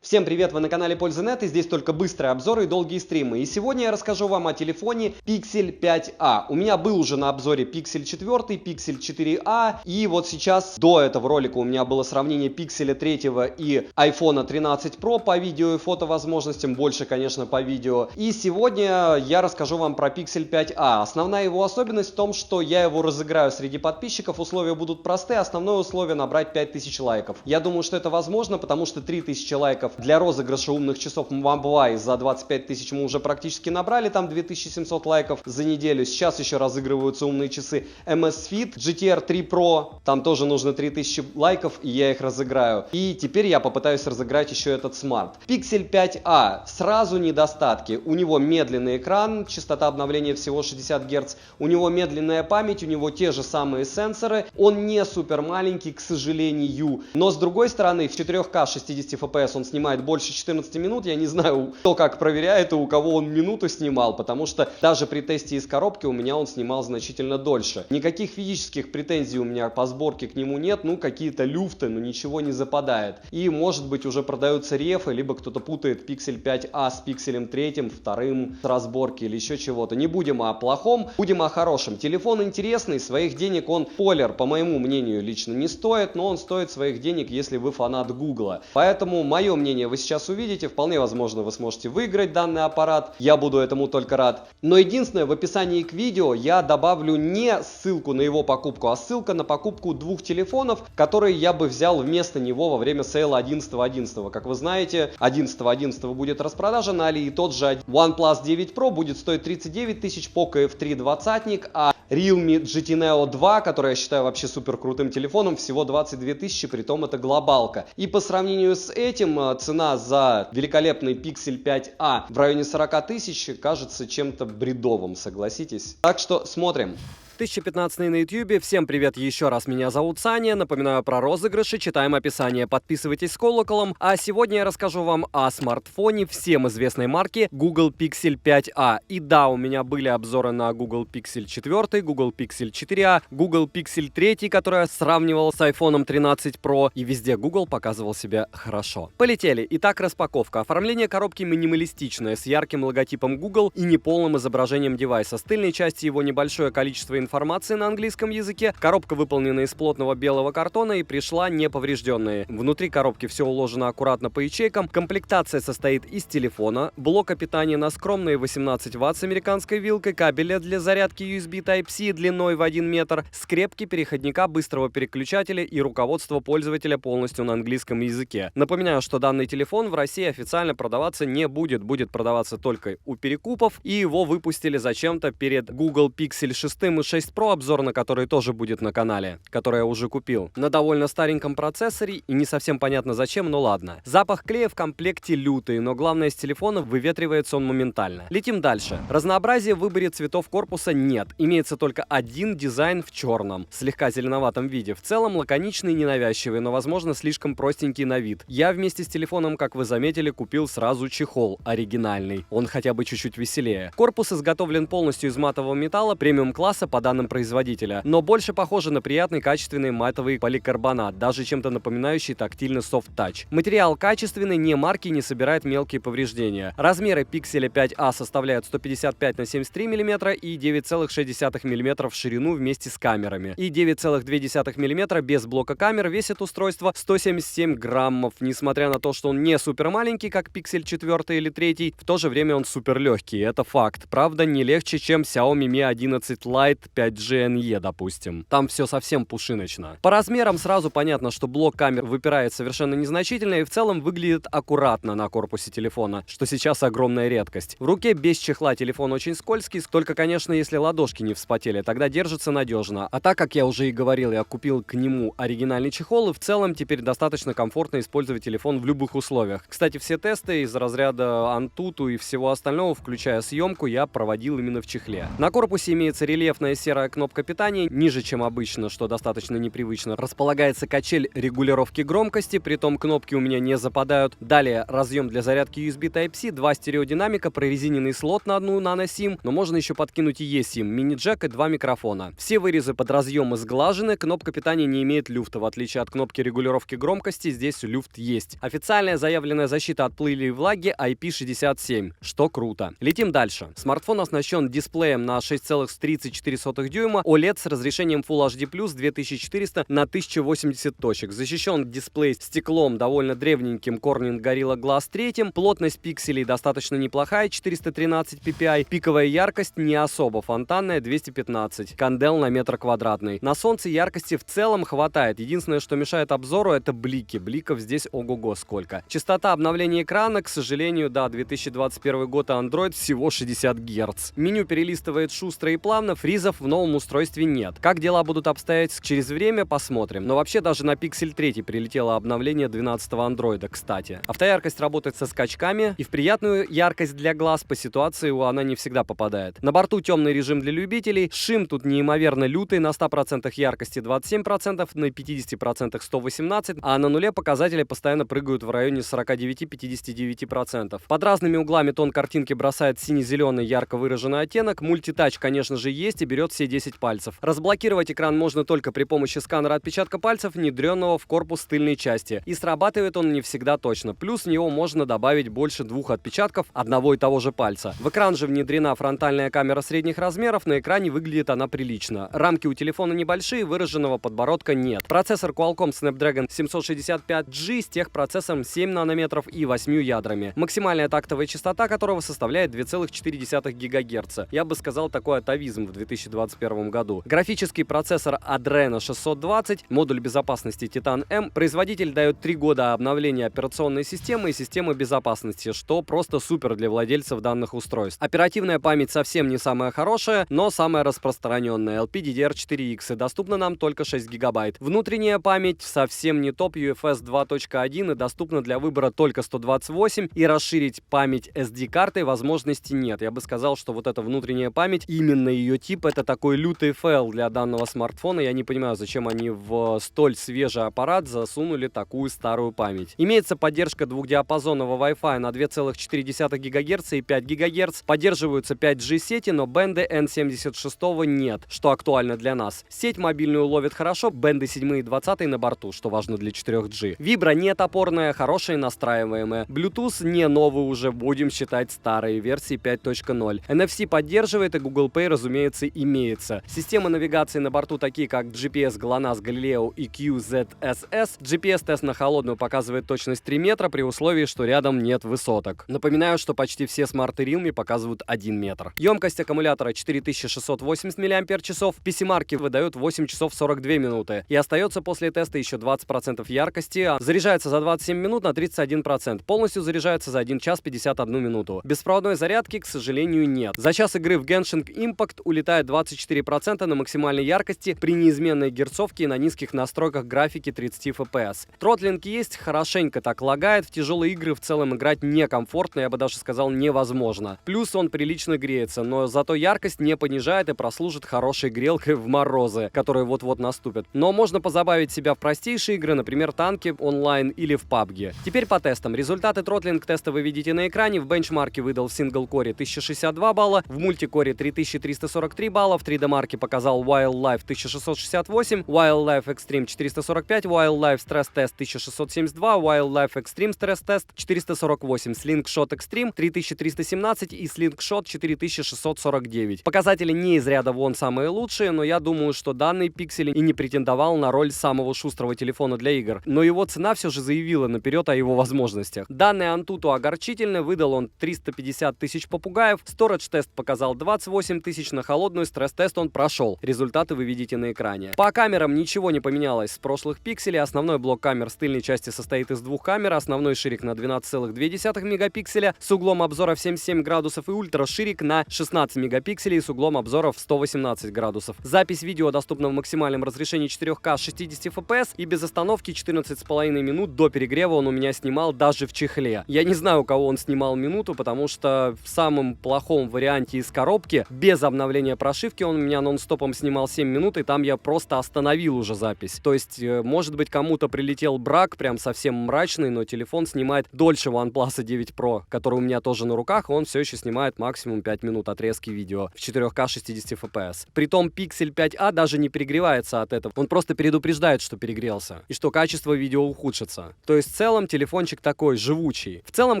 Всем привет, вы на канале Пользы.нет, и здесь только быстрые обзоры и долгие стримы. И сегодня я расскажу вам о телефоне Pixel 5a. У меня был уже на обзоре Pixel 4, Pixel 4a, и вот сейчас до этого ролика у меня было сравнение Pixel 3 и iPhone 13 Pro по видео и фото возможностям, больше, конечно, по видео. И сегодня я расскажу вам про Pixel 5a. Основная его особенность в том, что я его разыграю среди подписчиков, условия будут простые, основное условие набрать 5000 лайков. Я думаю, что это возможно, потому что 3000 лайков для розыгрыша умных часов Mobile за 25 тысяч мы уже практически набрали, там 2700 лайков за неделю. Сейчас еще разыгрываются умные часы Amazfit GTR 3 Pro, там тоже нужно 3000 лайков, и я их разыграю. И теперь я попытаюсь разыграть еще этот смарт. Pixel 5a, сразу недостатки. У него медленный экран, частота обновления всего 60 Гц, у него медленная память, у него те же самые сенсоры, он не супер маленький, к сожалению, но с другой стороны в 4К 60 FPS он снимает больше 14 минут. Я не знаю, кто как проверяет и у кого он минуту снимал, потому что даже при тесте из коробки у меня он снимал значительно дольше. Никаких физических претензий у меня по сборке к нему нет, ну какие-то люфты, но ничего не западает. И может быть уже продаются рефы, либо кто-то путает Pixel 5a с Pixel 3, вторым с разборки или еще чего-то. Не будем о плохом, будем о хорошем. Телефон интересный, своих денег он, спойлер, по моему мнению, лично не стоит, но он стоит своих денег, если вы фанат Гугла. Поэтому мое мнение вы сейчас увидите, вполне возможно вы сможете выиграть данный аппарат, я буду этому только рад. Но единственное, в описании к видео я добавлю не ссылку на его покупку, а ссылка на покупку двух телефонов, которые я бы взял вместо него во время сейла 11.11. Как вы знаете, 11.11 будет распродажа на Али, и тот же OnePlus 9 Pro будет стоить 39 тысяч, Poco F3 20, а Realme GT Neo 2, который я считаю вообще супер крутым телефоном, всего 22 тысячи, притом это глобалка. И по сравнению с этим цена за великолепный Pixel 5a в районе 40 тысяч кажется чем-то бредовым, согласитесь? Так что смотрим. 1015 на YouTube. Всем привет еще раз, меня зовут Саня. Напоминаю про розыгрыши, читаем описание, подписывайтесь с колоколом. А сегодня я расскажу вам о смартфоне всем известной марки Google Pixel 5a. И да, у меня были обзоры на Google Pixel 4, Google Pixel 4a, Google Pixel 3, который я сравнивал с iPhone 13 Pro. И везде Google показывал себя хорошо. Полетели. Итак, распаковка. Оформление коробки минималистичное, с ярким логотипом Google и неполным изображением девайса. С тыльной части его небольшое количество информации на английском языке. Коробка выполнена из плотного белого картона и пришла неповрежденная. Внутри коробки все уложено аккуратно по ячейкам. Комплектация состоит из телефона, блока питания на скромные 18 Вт с американской вилкой, кабеля для зарядки USB Type-C длиной в 1 метр, скрепки, переходника, быстрого переключателя и руководство пользователя полностью на английском языке. Напоминаю, что данный телефон в России официально продаваться не будет. Будет продаваться только у перекупов, и его выпустили зачем-то перед Google Pixel 6 и 6 Pro, обзор на который тоже будет на канале, который я уже купил. На довольно стареньком процессоре, и не совсем понятно зачем, но ладно. Запах клея в комплекте лютый, но главное, с телефона выветривается он моментально. Летим дальше. Разнообразия в выборе цветов корпуса нет. Имеется только один дизайн в черном, слегка зеленоватом виде. В целом лаконичный и ненавязчивый, но возможно слишком простенький на вид. Я вместе с телефоном, как вы заметили, купил сразу чехол оригинальный. Он хотя бы чуть-чуть веселее. Корпус изготовлен полностью из матового металла премиум класса по данным производителя, но больше похоже на приятный качественный матовый поликарбонат, даже чем-то напоминающий тактильный Soft Touch. Материал качественный, не марки, не собирает мелкие повреждения. Размеры Pixel 5a составляют 155 на 73 мм и 9,6 мм в ширину вместе с камерами. И 9,2 мм без блока камер. Весит устройство 177 граммов. Несмотря на то, что он не супер маленький, как Pixel 4 или 3, в то же время он супер легкий. Это факт. Правда, не легче, чем Xiaomi Mi 11 Lite 5G NE, допустим. Там все совсем пушиночно. По размерам сразу понятно, что блок камер выпирает совершенно незначительно и в целом выглядит аккуратно на корпусе телефона, что сейчас огромная редкость. В руке без чехла телефон очень скользкий, только, конечно, если ладошки не вспотели, тогда держится надежно. А так, как я уже и говорил, я купил к нему оригинальный чехол, и в целом теперь достаточно комфортно использовать телефон в любых условиях. Кстати, все тесты из разряда Antutu и всего остального, включая съемку, я проводил именно в чехле. На корпусе имеется рельефная серая кнопка питания, ниже, чем обычно, что достаточно непривычно. Располагается качель регулировки громкости, притом кнопки у меня не западают. Далее разъем для зарядки USB Type-C, 2 стереодинамика, прорезиненный слот на одну нано-SIM, но можно еще подкинуть и eSIM, мини-джек и 2 микрофона. Все вырезы под разъемы сглажены, кнопка питания не имеет люфта, в отличие от кнопки регулировки громкости, здесь люфт есть. Официальная заявленная защита от пыли и влаги IP67, что круто. Летим дальше. Смартфон оснащен дисплеем на 6,34 дюйма, OLED с разрешением Full HD+, 2400 на 1080 точек. Защищен дисплей стеклом довольно древненьким Corning Gorilla Glass 3, плотность пикселей достаточно неплохая, 413 ppi, пиковая яркость не особо фонтанная, 215 кандел на метр квадратный. На солнце яркости в целом хватает, единственное, что мешает обзору, это блики. Бликов здесь ого-го сколько. Частота обновления экрана, к сожалению, да, 2021 год и Android всего 60 Гц. Меню перелистывает шустро и плавно, фризов в новом устройстве нет. Как дела будут обстоять через время, посмотрим. Но вообще даже на Pixel 3 прилетело обновление 12-го Android, кстати. Автояркость работает со скачками, и в приятную яркость для глаз по ситуации она не всегда попадает. На борту темный режим для любителей, шим тут неимоверно лютый, на 100% яркости 27%, на 50% 118%, а на нуле показатели постоянно прыгают в районе 49-59%. Под разными углами тон картинки бросает сине-зеленый ярко выраженный оттенок, мультитач, конечно же, есть и берет все 10 пальцев. Разблокировать экран можно только при помощи сканера отпечатка пальцев, внедренного в корпус тыльной части. И срабатывает он не всегда точно. Плюс в него можно добавить больше 2 отпечатков одного и того же пальца. В экран же внедрена фронтальная камера средних размеров, на экране выглядит она прилично. Рамки у телефона небольшие, выраженного подбородка нет. Процессор Qualcomm Snapdragon 765G с техпроцессором 7 нанометров и 8 ядрами. Максимальная тактовая частота которого составляет 2,4 ГГц. Я бы сказал, такой атовизм в 2021 году. Графический процессор Adreno 620, модуль безопасности Titan M. Производитель дает 3 года обновления операционной системы и системы безопасности, что просто супер для владельцев данных устройств. Оперативная память совсем не самая хорошая, но самая распространенная. LPDDR4X и доступна нам только 6 ГБ. Внутренняя память совсем не топ, UFS 2.1 и доступна для выбора только 128, и расширить память SD-картой возможности нет. Я бы сказал, что вот эта внутренняя память, именно ее тип, это такой лютый фейл для данного смартфона. Я не понимаю, зачем они в столь свежий аппарат засунули такую старую память. Имеется поддержка двухдиапазонного Wi-Fi на 2,4 ГГц и 5 ГГц. Поддерживаются 5G сети, но бенды N76 нет, что актуально для нас. Сеть мобильную ловит хорошо, бенды 7 и 20 на борту, что важно для 4G. Вибра не топорная, хорошая и настраиваемая. Bluetooth не новый уже, будем считать старые версии 5.0. NFC поддерживает и Google Pay, разумеется, имеется. Системы навигации на борту такие как GPS, GLONASS, Galileo и QZSS. GPS-тест на холодную показывает точность 3 метра при условии, что рядом нет высоток. Напоминаю, что почти все смарты Realme показывают 1 метр. Емкость аккумулятора 4680 мАч, PC-марки выдают 8 часов 42 минуты. И остается после теста еще 20% яркости, заряжается за 27 минут на 31%. Полностью заряжается за 1 час 51 минуту. Беспроводной зарядки, к сожалению, нет. За час игры в Genshin Impact улетает 24% на максимальной яркости при неизменной герцовке и на низких настройках графики 30 FPS. Тротлинг есть, хорошенько так лагает, в тяжелые игры в целом играть некомфортно, я бы даже сказал, невозможно. Плюс он прилично греется, но зато яркость не понижает и прослужит хорошей грелкой в морозы, которые вот-вот наступят. Но можно позабавить себя в простейшие игры, например, танки онлайн или в PUBG. Теперь по тестам. Результаты тротлинг-теста вы видите на экране. В бенчмарке выдал в сингл-коре 1062 балла, в мультикоре 3343 балла, в 3D-марке показал Wildlife 1668, Wildlife Extreme 445, Wildlife Stress Test 1672, Wildlife Extreme Stress Test 448, Slingshot Extreme 3317 и Slingshot 4649. Показатели не из ряда вон самые лучшие, но я думаю, что данный Pixel и не претендовал на роль самого шустрого телефона для игр. Но его цена все же заявила наперед о его возможностях. Данный Antutu огорчительно, выдал он 350 тысяч попугаев, Storage-тест показал 28 тысяч, на холодную стресс-тест он прошел. Результаты вы видите на экране. По камерам ничего не поменялось с прошлых пикселей. Основной блок камер с тыльной части состоит из 2 камер, основной ширик на 12,2 мегапикселя с углом обзора в 77 градусов и ультраширик на 16 мегапикселей с углом обзора в 118 градусов. Запись видео доступна в максимальном разрешении 4К 60 FPS и без остановки 14,5 минут до перегрева он у меня снимал даже в чехле. Я не знаю, у кого он снимал минуту, потому что в самом плохом варианте из коробки, без обновления прошивки, прошивки он у меня нон-стопом снимал 7 минут, и там я просто остановил уже запись. То есть, может быть, кому-то прилетел брак, прям совсем мрачный, но телефон снимает дольше OnePlus 9 Pro, который у меня тоже на руках, он все еще снимает максимум 5 минут отрезки видео в 4К 60 FPS. Притом Pixel 5a даже не перегревается от этого, он просто предупреждает, что перегрелся, и что качество видео ухудшится. То есть, в целом, телефончик такой, живучий. В целом,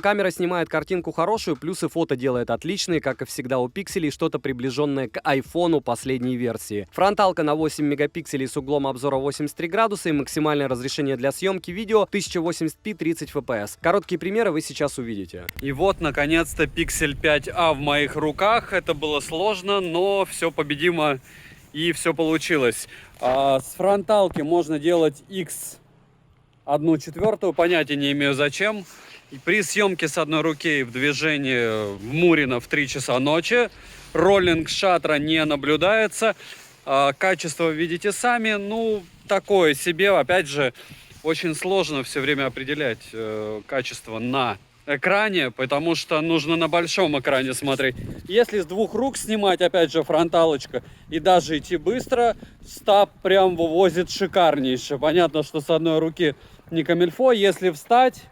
камера снимает картинку хорошую, плюс и фото делает отличные, как и всегда у пикселей, что-то приближенное к айфону последней версии. Фронталка на 8 мегапикселей с углом обзора 83 градуса и максимальное разрешение для съемки видео 1080p 30 fps. Короткие примеры вы сейчас увидите. И вот, наконец-то, Pixel 5a в моих руках. Это было сложно, но все победимо и все получилось. С фронталки можно делать x1/4, понятия не имею зачем. И при съемке с одной руки в движении в Мурино в 3 часа ночи роллинг шаттера не наблюдается. Качество видите сами, ну такое себе. Опять же, очень сложно все время определять качество на экране, потому что нужно на большом экране смотреть. Если с двух рук снимать, опять же, фронталочка, и даже идти быстро, стаб прям вывозит шикарнейше. Понятно, что с одной руки не камильфо. Если встать,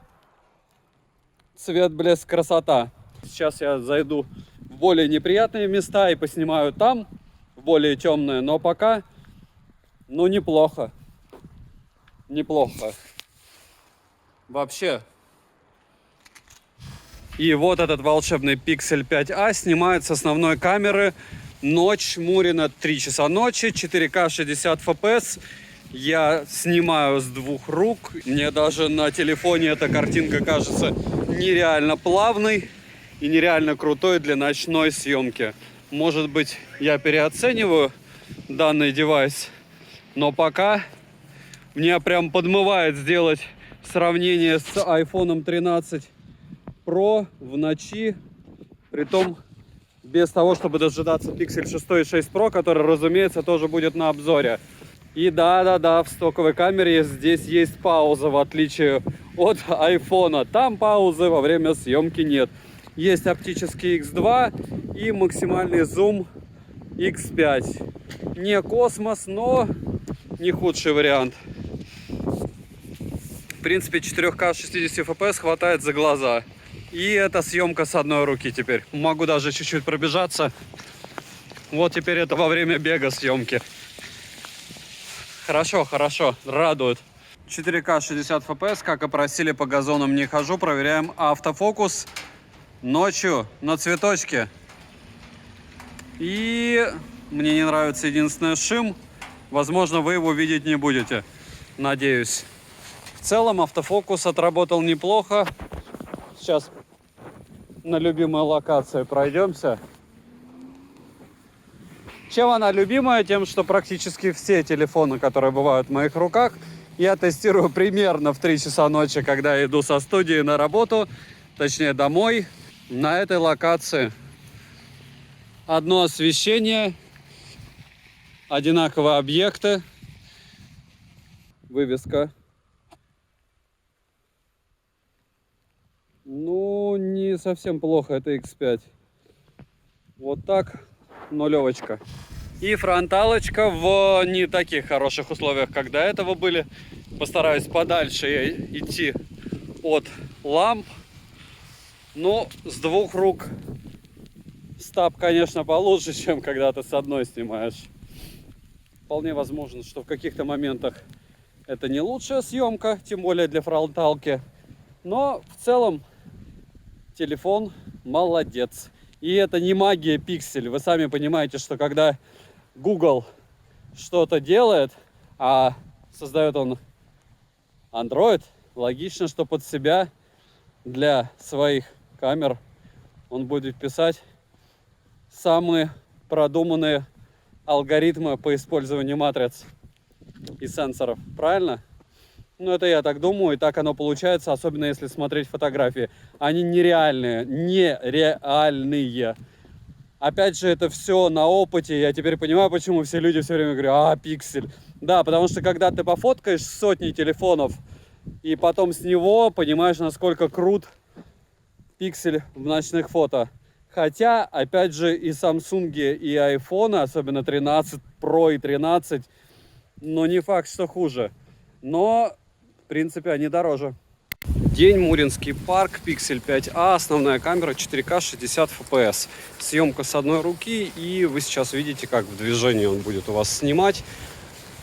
цвет, блеск, красота. Сейчас я зайду в более неприятные места и поснимаю там, в более темные, но пока, ну, неплохо. Неплохо. Вообще. И вот этот волшебный Pixel 5a снимает с основной камеры. Ночь, Мурино, 3 часа ночи, 4К 60 FPS. Я снимаю с двух рук. Мне даже на телефоне эта картинка кажется нереально плавной и нереально крутой для ночной съемки. Может быть, я переоцениваю данный девайс, но пока меня прям подмывает сделать сравнение с iPhone 13 Pro в ночи, притом без того, чтобы дожидаться Pixel 6 и 6 Pro, который, разумеется, тоже будет на обзоре. И да, в стоковой камере здесь есть пауза, в отличие от iPhone. Там паузы во время съемки нет. Есть оптический X2 и максимальный зум X5. Не космос, но не худший вариант. В принципе, 4К 60 FPS хватает за глаза. И это съемка с одной руки теперь. Могу даже чуть-чуть пробежаться. Вот теперь это во время бега съемки. Хорошо, радует. 4К 60 FPS, как и просили, по газонам не хожу. Проверяем автофокус ночью на цветочке. И мне не нравится единственное шим. Возможно, вы его видеть не будете. Надеюсь. В целом автофокус отработал неплохо. Сейчас на любимой локации пройдемся. Чем она любимая? Тем, что практически все телефоны, которые бывают в моих руках, я тестирую примерно в 3 часа ночи, когда я иду со студии на работу, точнее домой. На этой локации одно освещение, одинаковые объекты, вывеска. Ну, не совсем плохо, это X5. Вот так, нулевочка. И фронталочка в не таких хороших условиях, как до этого были. Постараюсь подальше идти от ламп. Но с двух рук стаб, конечно, получше, чем когда ты с одной снимаешь. Вполне возможно, что в каких-то моментах это не лучшая съемка, тем более для фронталки. Но в целом телефон молодец. И это не магия Pixel. Вы сами понимаете, что когда Google что-то делает, а создает он Android, логично, что под себя для своих камер он будет писать самые продуманные алгоритмы по использованию матриц и сенсоров. Правильно? Ну, это я так думаю, и так оно получается, особенно если смотреть фотографии. Они нереальные. Опять же, это все на опыте. Я теперь понимаю, почему все люди все время говорят: пиксель. Да, потому что когда ты пофоткаешь сотни телефонов, и потом с него понимаешь, насколько крут пиксель в ночных фото. Хотя, опять же, и Samsung, и iPhone, особенно 13 Pro и 13, но не факт, что хуже. Но, в принципе, они дороже. День, Муринский парк, Pixel 5a, основная камера 4К 60 FPS. Съемка с одной руки, и вы сейчас видите, как в движении он будет у вас снимать.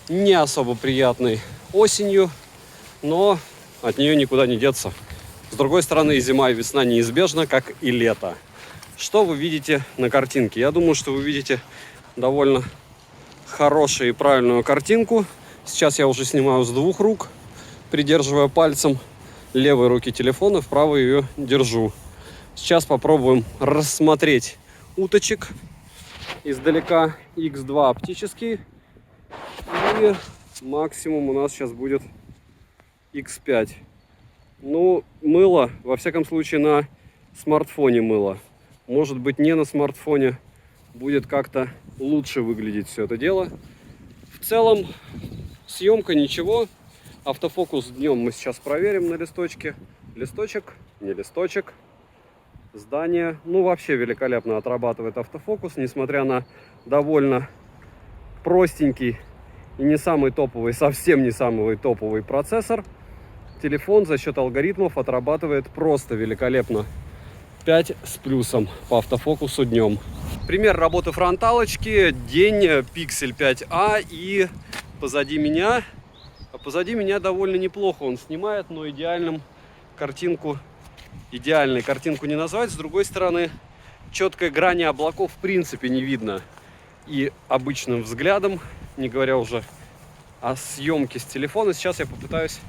Не особо приятный осенью, но от нее никуда не деться. С другой стороны, и зима, и весна неизбежна, как и лето. Что вы видите на картинке? Я думаю, что вы видите довольно хорошую и правильную картинку. Сейчас я уже снимаю с двух рук, придерживая пальцем левой руки телефона, в правой ее держу. Сейчас попробуем рассмотреть уточек издалека. X2 оптический. И максимум у нас сейчас будет X5. Ну, мыло, во всяком случае, на смартфоне мыло. Может быть, не на смартфоне будет как-то лучше выглядеть все это дело. В целом, съемка ничего. Автофокус днем мы сейчас проверим на листочке. Листочек, не листочек. Здание. Ну, вообще великолепно отрабатывает автофокус, несмотря на довольно простенький и не самый топовый, совсем не самый топовый процессор. Телефон за счет алгоритмов отрабатывает просто великолепно. 5 с плюсом по автофокусу днем. Пример работы фронталочки. День, Pixel 5a, и позади меня довольно неплохо он снимает, но идеальной картинку не назвать. С другой стороны, четкой грани облаков в принципе не видно и обычным взглядом, не говоря уже о съемке с телефона. Сейчас я попытаюсь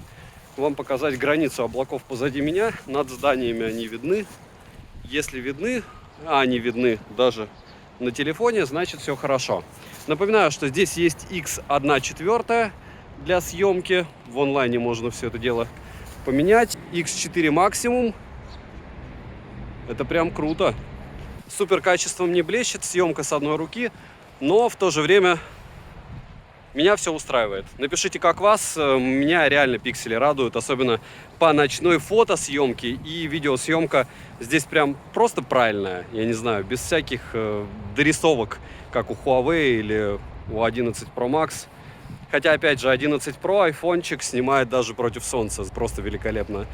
вам показать границу облаков позади меня. Над зданиями они видны. Если видны, а они видны даже на телефоне, значит все хорошо. Напоминаю, что здесь есть X1/4 для съемки. В онлайне можно все это дело поменять. X4 максимум. Это прям круто. Супер качеством не блещет, съемка с одной руки, но в то же время меня все устраивает. Напишите, как вас. Меня реально пиксели радуют, особенно по ночной фотосъемке и видеосъемка. Здесь прям просто правильная, я не знаю, без всяких дорисовок, как у Huawei или у 11 Pro Max. Хотя, опять же, 11 Pro, айфончик снимает даже против солнца. Просто великолепно.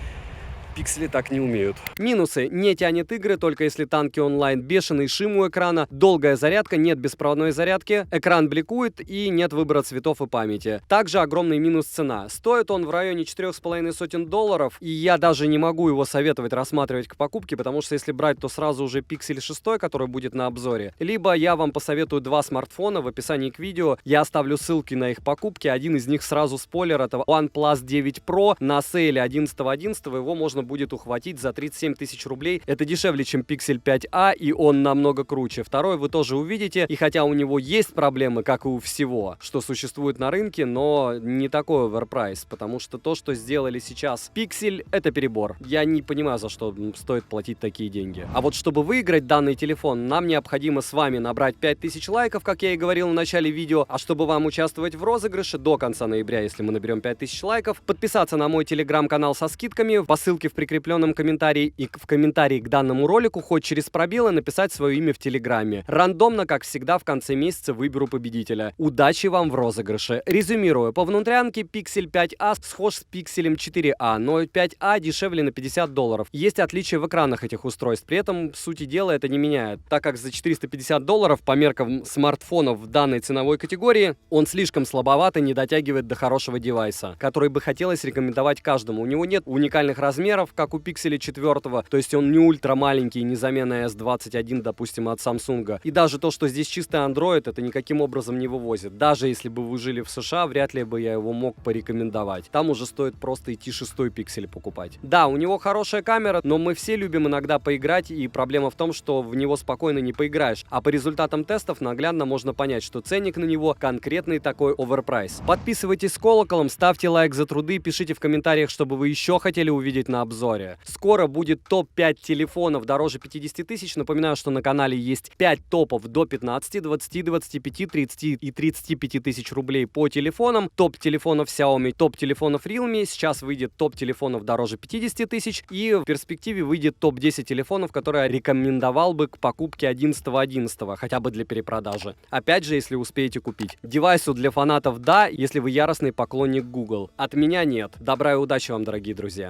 Пиксели так не умеют. Минусы. Не тянет игры, только если танки онлайн, бешеный шим у экрана, долгая зарядка, нет беспроводной зарядки, экран бликует и нет выбора цветов и памяти. Также огромный минус цена. Стоит он в районе $450, и я даже не могу его советовать рассматривать к покупке, потому что если брать, то сразу уже Pixel 6, который будет на обзоре. Либо я вам посоветую два смартфона в описании к видео. Я оставлю ссылки на их покупки. Один из них сразу спойлер, это OnePlus 9 Pro. На сейле 11.11 его можно будет ухватить за 37 тысяч рублей. Это дешевле, чем Pixel 5a, и он намного круче. Второй вы тоже увидите, и хотя у него есть проблемы, как и у всего, что существует на рынке, но не такой оверпрайс, потому что то, что сделали сейчас Pixel, это перебор. Я не понимаю, за что стоит платить такие деньги. А вот чтобы выиграть данный телефон, нам необходимо с вами набрать 5000 лайков, как я и говорил в начале видео, а чтобы вам участвовать в розыгрыше до конца ноября, если мы наберем 5000 лайков, подписаться на мой телеграм-канал со скидками по ссылке в прикрепленном комментарии и в комментарии к данному ролику хоть через пробелы написать свое имя в телеграме. Рандомно, как всегда, в конце месяца выберу победителя. Удачи вам в розыгрыше. Резюмирую, по внутрянке Pixel 5a схож с Pixel 4a, но 5a дешевле на $50. Есть отличия в экранах этих устройств, при этом, в сути дела, это не меняет, так как за $450 по меркам смартфонов в данной ценовой категории он слишком слабоват и не дотягивает до хорошего девайса, который бы хотелось рекомендовать каждому. У него нет уникальных размеров, как у Pixel 4, то есть он не ультра маленький, не замена S21, допустим, от Samsung. И даже то, что здесь чистый Android, это никаким образом не вывозит. Даже если бы вы жили в США, вряд ли бы я его мог порекомендовать. Там уже стоит просто идти 6-й Pixel покупать. Да, у него хорошая камера, но мы все любим иногда поиграть, и проблема в том, что в него спокойно не поиграешь. А по результатам тестов наглядно можно понять, что ценник на него конкретный такой оверпрайс. Подписывайтесь с колоколом, ставьте лайк за труды, пишите в комментариях, чтобы вы еще хотели увидеть на обзоре обзоре. Скоро будет топ-5 телефонов дороже 50 тысяч. Напоминаю, что на канале есть 5 топов до 15, 20, 25, 30 и 35 тысяч рублей по телефонам. Топ телефонов Xiaomi, топ телефонов Realme. Сейчас выйдет топ телефонов дороже 50 тысяч. И в перспективе выйдет топ-10 телефонов, которые я рекомендовал бы к покупке 11.11, хотя бы для перепродажи. Опять же, если успеете купить. Девайсу для фанатов да, если вы яростный поклонник Google. От меня нет. Добра и удачи вам, дорогие друзья.